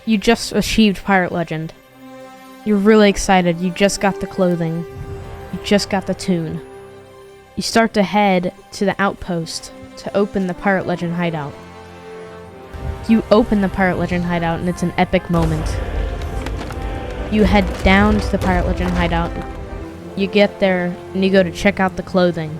You just achieved Pirate Legend. You're really excited. You just got the clothing. You just got the tune. You start to head to the outpost to open the Pirate Legend hideout. You open the Pirate Legend hideout and it's an epic moment. You head down to the Pirate Legend hideout. You get there and you go to check out the clothing.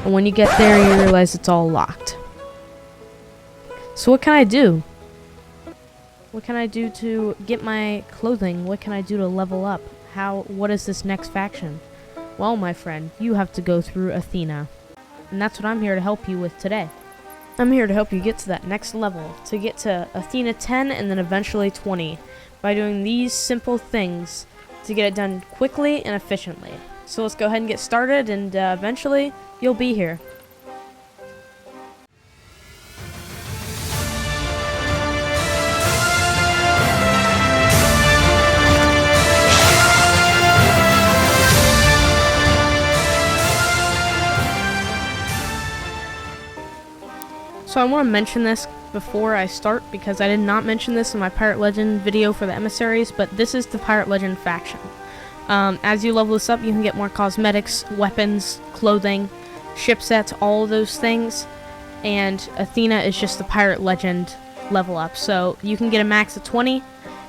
And when you get there, you realize it's all locked. So what can I do? What can I do to get my clothing? What can I do to level up? What is this next faction? Well, my friend, you have to go through Athena. And that's what I'm here to help you with today. I'm here to help you get to that next level, to get to Athena 10 and then eventually 20, by doing these simple things to get it done quickly and efficiently. So let's go ahead and get started, and eventually you'll be here. So I want to mention this before I start, because I did not mention this in my Pirate Legend video for the emissaries, but this is the Pirate Legend faction. As you level this up, you can get more cosmetics, weapons, clothing, ship sets, all of those things, and Athena is just the Pirate Legend level up. So you can get a max of 20,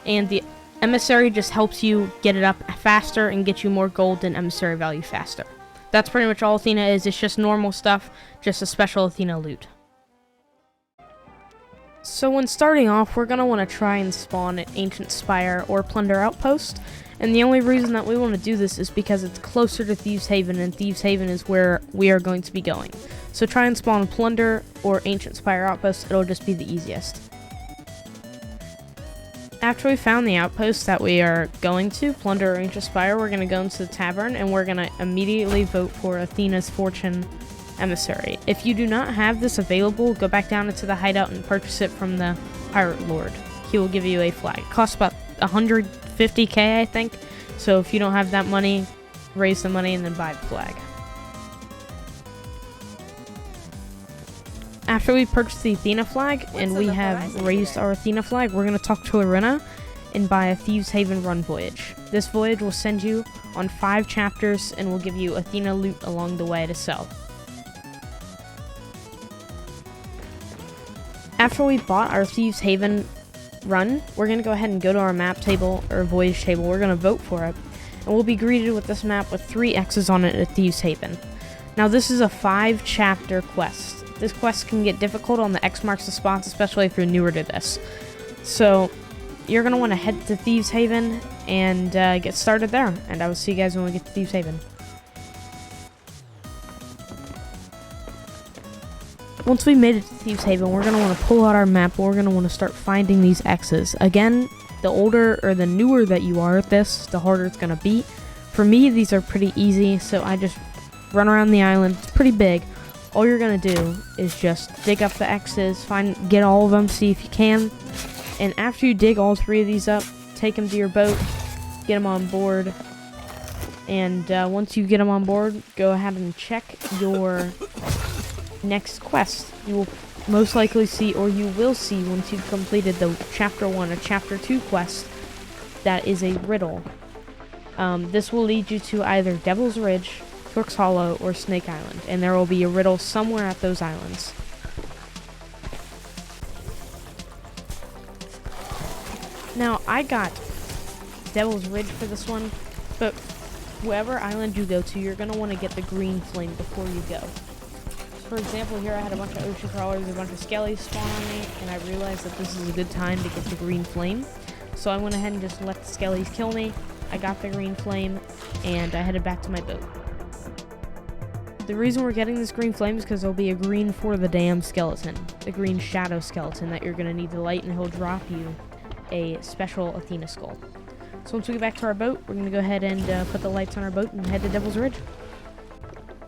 and the emissary just helps you get it up faster and get you more gold and emissary value faster. That's pretty much all Athena is. It's just normal stuff, just a special Athena loot. So when starting off, we're going to want to try and spawn an Ancient Spire or Plunder Outpost, and the only reason that we want to do this is because it's closer to Thieves Haven, and Thieves Haven is where we are going to be going. So try and spawn Plunder or Ancient Spire Outpost, it'll just be the easiest. After we found the outpost that we are going to, Plunder or Ancient Spire, we're going to go into the tavern, and we're going to immediately vote for Athena's Fortune Emissary. If you do not have this available, go back down into the hideout and purchase it from the Pirate Lord. He will give you a flag. It costs about 150k, I think. So if you don't have that money, raise the money and then buy the flag. After we purchase the Athena flag and we have raised our Athena flag, we're going to talk to Arena and buy a Thieves Haven run voyage. This voyage will send you on 5 chapters and will give you Athena loot along the way to sell. After we bought our Thieves Haven run, we're going to go ahead and go to our map table, or voyage table. We're going to vote for it, and we'll be greeted with this map with 3 X's on it at Thieves Haven. Now this is a 5-chapter quest. This quest can get difficult on the X marks the spots, especially if you're newer to this. So you're going to want to head to Thieves Haven and get started there, and I will see you guys when we get to Thieves Haven. Once we made it to Thieves Haven, we're going to want to pull out our map, and we're going to want to start finding these X's. Again, the older or the newer that you are at this, the harder it's going to be. For me, these are pretty easy, so I just run around the island. It's pretty big. All you're going to do is just dig up the X's, get all of them, see if you can. And after you dig all 3 of these up, take them to your boat, get them on board. And once you get them on board, go ahead and check your next quest. You will most likely see, or you will see once you've completed the chapter 1 or chapter 2 quest, that is a riddle. This will lead you to either Devil's Ridge, Torque's Hollow, or Snake Island, and there will be a riddle somewhere at those islands. Now I got Devil's Ridge for this one, but wherever island you go to, you're going to want to get the green flame before you go. For example, here I had a bunch of ocean crawlers, a bunch of skellies spawn on me, and I realized that this is a good time to get the green flame. So I went ahead and just let the skellies kill me. I got the green flame, and I headed back to my boat. The reason we're getting this green flame is because there'll be a green for the damn skeleton, the green shadow skeleton that you're going to need to light, and he'll drop you a special Athena skull. So once we get back to our boat, we're going to go ahead and put the lights on our boat and head to Devil's Ridge.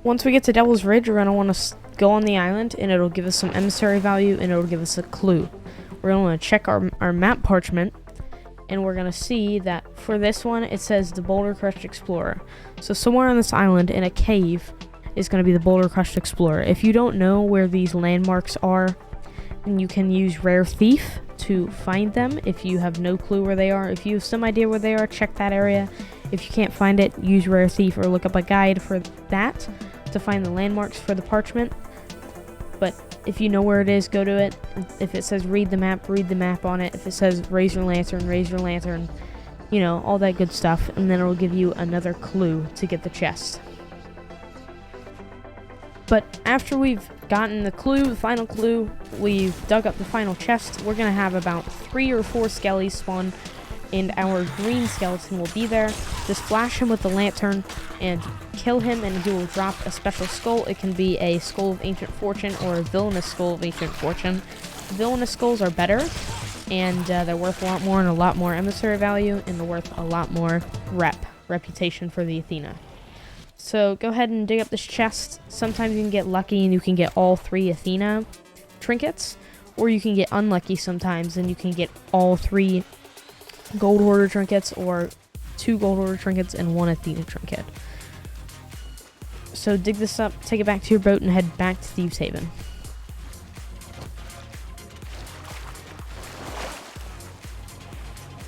Once we get to Devil's Ridge, we're going to want to go on the island, and it'll give us some emissary value, and it'll give us a clue. We're going to want to check our map parchment, and we're going to see that for this one, it says the Boulder Crushed Explorer. So somewhere on this island, in a cave, is going to be the Boulder Crushed Explorer. If you don't know where these landmarks are, then you can use Rare Thief to find them if you have no clue where they are. If you have some idea where they are, check that area. If you can't find it, use Rare Thief or look up a guide for that to find the landmarks for the parchment. But if you know where it is, go to it. If it says read the map on it. If it says raise your lantern, you know, all that good stuff, and then it'll give you another clue to get the chest. But after we've gotten the clue, the final clue, we've dug up the final chest, we're going to have about 3 or 4 skellies spawn, and our green skeleton will be there. Just flash him with the lantern and kill him, and he will drop a special skull. It can be a Skull of Ancient Fortune or a Villainous Skull of Ancient Fortune. Villainous skulls are better, and they're worth a lot more and a lot more emissary value, and they're worth a lot more reputation for the Athena. So go ahead and dig up this chest. Sometimes you can get lucky and you can get all 3 Athena trinkets, or you can get unlucky sometimes and you can get all 3 gold hoarder trinkets, or 2 gold hoarder trinkets and 1 Athena trinket. So dig this up, take it back to your boat, and head back to Thieves Haven.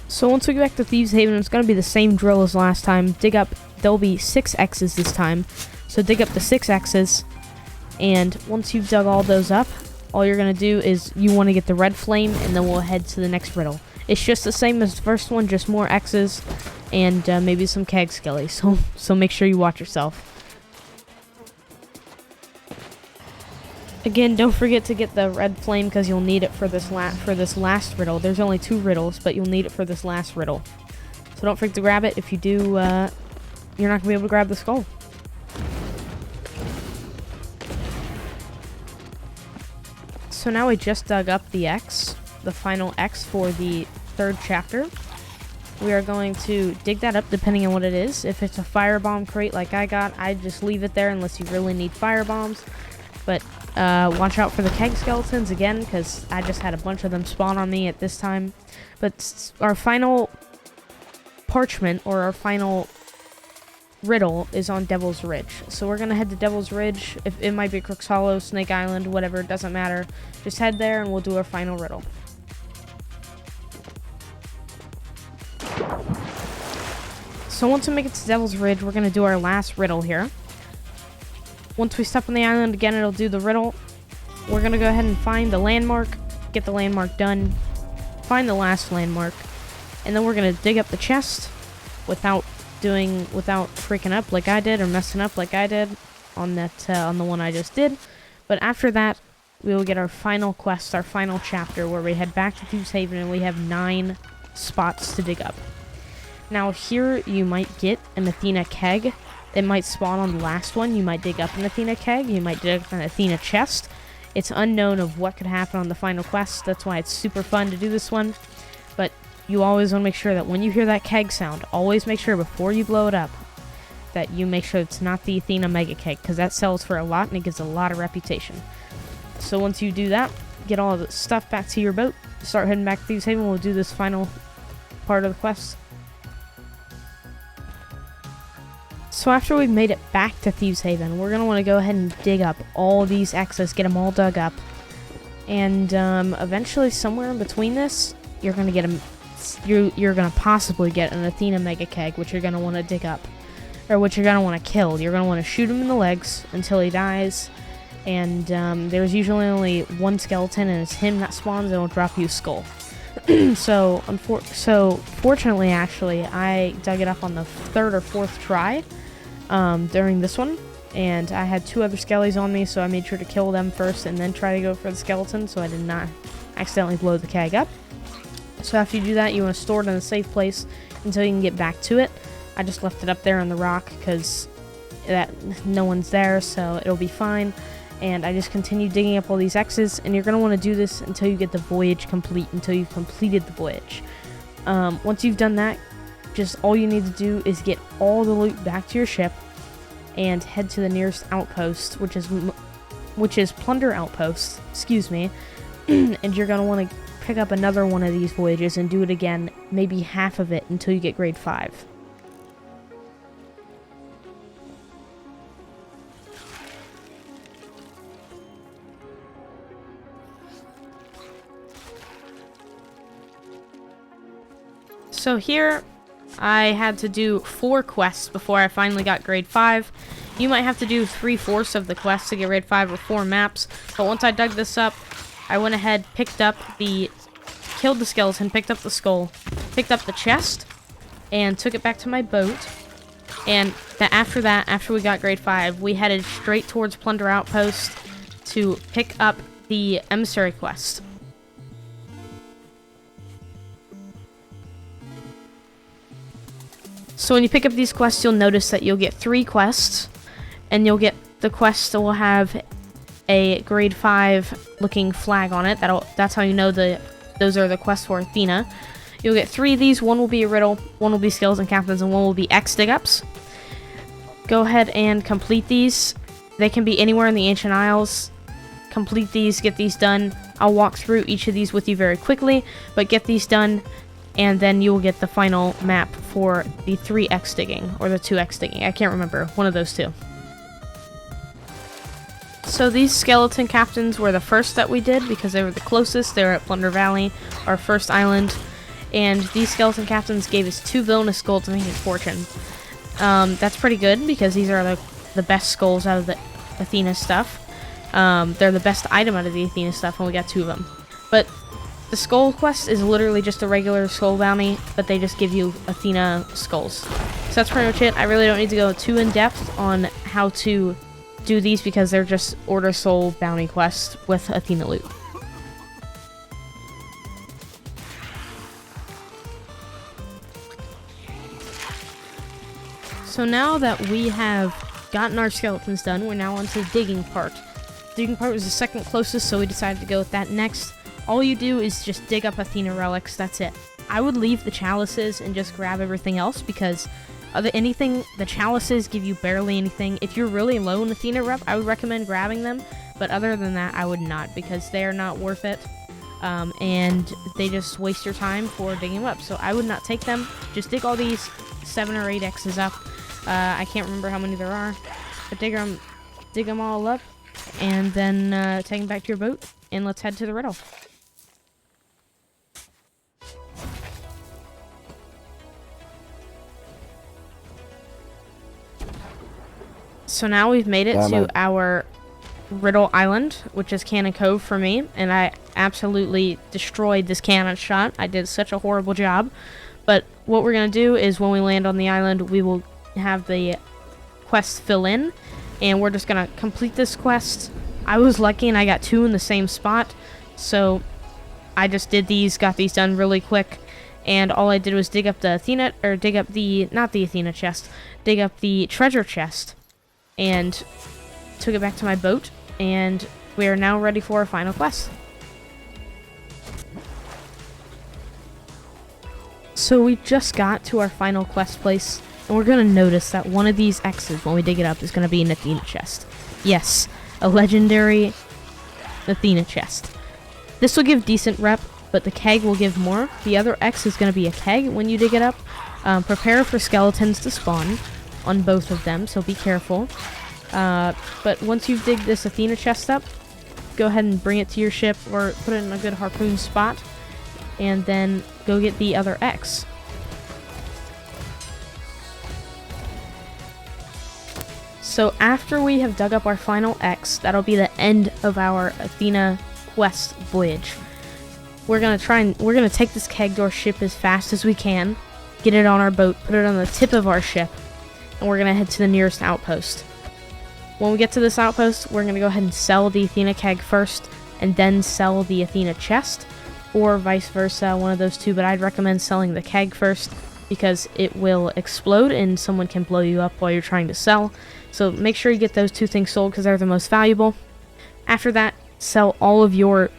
So once we get back to Thieves Haven, it's going to be the same drill as last time. Dig up, there'll be 6 X's this time. So dig up the 6 X's, and once you've dug all those up, all you're going to do is you want to get the red flame, and then we'll head to the next riddle. It's just the same as the first one, just more X's, and maybe some keg skellies. So make sure you watch yourself. Again, don't forget to get the red flame because you'll need it for this last riddle. There's only 2 riddles, but you'll need it for this last riddle. So don't forget to grab it. If you do, you're not going to be able to grab the skull. So now we just dug up the X, the final X for the 3rd chapter. We are going to dig that up depending on what it is. If it's a firebomb crate like I got, I'd just leave it there unless you really need firebombs. But watch out for the keg skeletons again, because I just had a bunch of them spawn on me at this time. But our final parchment, or our final riddle, is on Devil's Ridge. So we're going to head to Devil's Ridge. If it might be Crook's Hollow, Snake Island, whatever, it doesn't matter. Just head there and we'll do our final riddle. So once we make it to Devil's Ridge, we're going to do our last riddle here. Once we step on the island again, it'll do the riddle. We're going to go ahead and find the landmark, get the landmark done, find the last landmark, and then we're going to dig up the chest without freaking up like I did or messing up like I did on that on the one I just did. But after that, we will get our final quest, our final chapter, where we head back to Thieves Haven and we have 9 spots to dig up. Now here you might get an Athena keg. It might spawn on the last one. You might dig up an Athena keg. You might dig up an Athena chest. It's unknown of what could happen on the final quest. That's why it's super fun to do this one. But you always want to make sure that when you hear that keg sound, always make sure before you blow it up that you make sure it's not the Athena mega keg, because that sells for a lot and it gives a lot of reputation. So once you do that, get all the stuff back to your boat, start heading back to Thieves Haven. We'll do this final part of the quest. So after we've made it back to Thieves Haven, we're going to want to go ahead and dig up all these X's, get them all dug up. And eventually, somewhere in between this, you're going to get you're going to possibly get an Athena mega keg, which you're going to want to dig up. Or which you're going to want to kill. You're going to want to shoot him in the legs until he dies. And there's usually only 1 skeleton, and it's him that spawns, and it'll drop you a skull. So fortunately, actually, I dug it up on the 3rd or 4th try during this one, and I had 2 other skellies on me, so I made sure to kill them first and then try to go for the skeleton, so I did not accidentally blow the keg up. So after you do that, you want to store it in a safe place until you can get back to it. I just left it up there on the rock because no one's there, so it'll be fine. And I just continue digging up all these X's, and you're going to want to do this until you get the voyage complete, until you've completed the voyage. Once you've done that, just all you need to do is get all the loot back to your ship and head to the nearest outpost, which is Plunder Outpost, excuse me. And you're going to want to pick up another one of these voyages and do it again, maybe half of it, until you get grade 5. So here, I had to do 4 quests before I finally got grade 5. You might have to do 3/4 of the quests to get grade 5 or 4 maps. But once I dug this up, I went ahead, killed the skeleton, picked up the skull, picked up the chest, and took it back to my boat. And after we got grade 5, we headed straight towards Plunder Outpost to pick up the Emissary Quest. So when you pick up these quests, you'll notice that you'll get 3 quests, and you'll get the quest that will have a grade 5 looking flag on it. That's how you know those are the quests for Athena. You'll get 3 of these. 1 will be a riddle, 1 will be skills and captains, and 1 will be X dig-ups. Go ahead and complete these. They can be anywhere in the Ancient Isles. Complete these, get these done. I'll walk through each of these with you very quickly, but get these done, and then you will get the final map for the 3x digging, or the 2x digging. I can't remember, one of those two. So these skeleton captains were the first that we did, because they were the closest. They were at Plunder Valley, our first island, and these skeleton captains gave us 2 villainous gold to make a fortune. That's pretty good, because these are the best skulls out of the Athena stuff. They're the best item out of the Athena stuff, and we got 2 of them. But the skull quest is literally just a regular skull bounty, but they just give you Athena skulls. So that's pretty much it. I really don't need to go too in-depth on how to do these, because they're just order soul bounty quests with Athena loot. So now that we have gotten our skeletons done, we're now on to the digging part. The digging part was the second closest, so we decided to go with that next. All you do is just dig up Athena relics, that's it. I would leave the chalices and just grab everything else, because the chalices give you barely anything. If you're really low in Athena rep, I would recommend grabbing them, but other than that, I would not, because they are not worth it, and they just waste your time for digging them up. So I would not take them. Just dig all these 7 or 8 X's up. I can't remember how many there are, but dig them all up, and then take them back to your boat, and let's head to the riddle. So now we've made it to our Riddle Island, which is Cannon Cove for me, and I absolutely destroyed this cannon shot. I did such a horrible job. But what we're going to do is when we land on the island, we will have the quest fill in, and we're just going to complete this quest. I was lucky and I got 2 in the same spot, so I just did these, got these done really quick, and all I did was dig up the not the Athena chest, dig up the treasure chest, and took it back to my boat, and we are now ready for our final quest. So we just got to our final quest place, and we're going to notice that one of these X's, when we dig it up, is going to be an Athena chest. Yes, a legendary Athena chest. This will give decent rep, but the keg will give more. The other X is going to be a keg when you dig it up. Prepare for skeletons to spawn on both of them, so be careful. But once you've digged this Athena chest up, go ahead and bring it to your ship, or put it in a good harpoon spot, and then go get the other X. So after we have dug up our final X, that'll be the end of our Athena quest voyage. We're gonna take this keg to our ship as fast as we can, get it on our boat, put it on the tip of our ship, and we're gonna head to the nearest outpost. When we get to this outpost, we're gonna go ahead and sell the Athena keg first, and then sell the Athena chest, or vice versa, one of those two, but I'd recommend selling the keg first, because it will explode and someone can blow you up while you're trying to sell. So make sure you get those 2 things sold, because they're the most valuable. After that, sell all of your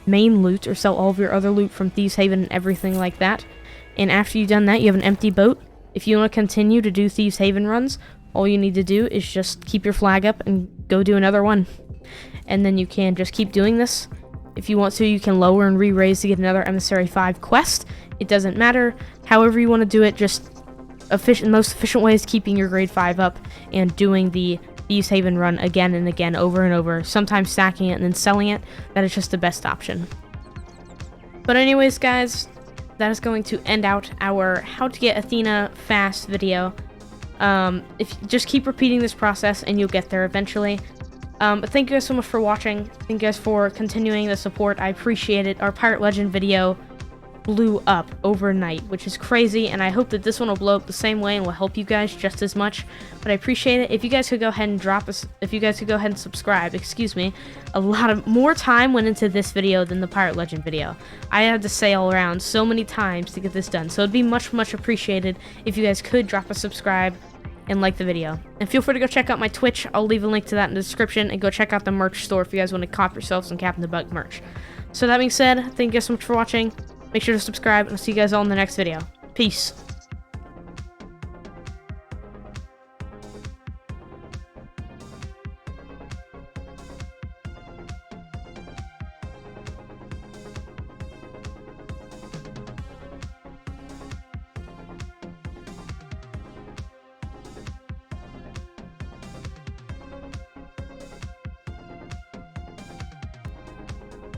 main loot, or sell all of your other loot from Thieves Haven and everything like that. And after you've done that, you have an empty boat. If you want to continue to do Thieves Haven runs, all you need to do is just keep your flag up and go do another one. And then you can just keep doing this. If you want to, you can lower and re-raise to get another Emissary 5 quest. It doesn't matter. However you want to do it, just most efficient way is keeping your grade 5 up and doing the Thieves Haven run again and again, over and over, sometimes stacking it and then selling it. That is just the best option. But anyways, guys, that is going to end out our how to get Athena fast video. If just keep repeating this process and you'll get there eventually. But thank you guys so much for watching. Thank you guys for continuing the support. I appreciate it. Our Pirate Legend video blew up overnight, which is crazy, and I hope that this one will blow up the same way and will help you guys just as much. But I appreciate it. If you guys could go ahead and subscribe, excuse me. A lot of more time went into this video than the Pirate Legend video. I had to sail around so many times to get this done, so it'd be much appreciated if you guys could drop a subscribe and like the video. And feel free to go check out my Twitch. I'll leave a link to that in the description, and go check out the merch store if you guys want to cop yourself some CaptnBuck merch. So that being said, thank you guys so much for watching. Make sure to subscribe, and I'll see you guys all in the next video. Peace.